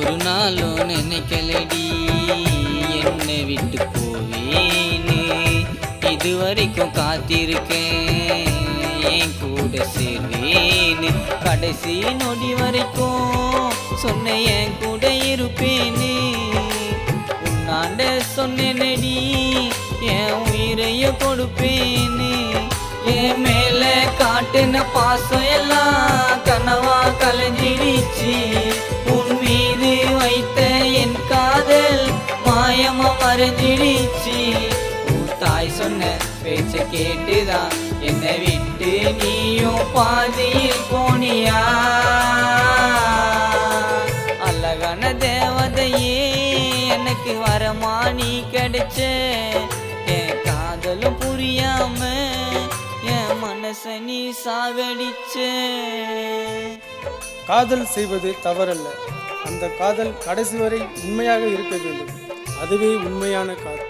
ஒரு நாளும் நினைக்கலடி என்னை விட்டு போவேன்னு. இதுவரைக்கும் காத்திருக்கேன் என் கூட சேர்வேன்னு. கடைசி நொடி வரைக்கும் சொன்ன என் கூட இருப்பேன்னு. உன்னாண்ட சொன்னேனடி என் உயிரைய கொடுப்பேன்னு. என் மேல காட்டுன பாசம் எல்லாம் கனவா கலைஞ்சிடுச்சு. உன் மீது வைத்த என் காதல் மாயமா மறைஞ்சிடுச்சு. உன் தாய் சொன்ன பேச்ச கேட்டுதான் என்னை விட்டு நீயும் பாதியில் போனியா. அழகான தேவதையே எனக்கு வரமா நீ கிடைச்ச. என் காதலும் புரியாம என் மனச நீ சாகடிச்ச. காதல் செய்வது தவறல்ல, அந்த காதல் கடைசி வரை உண்மையாக இருக்க வேண்டும். அதுவே உண்மையான காதல்.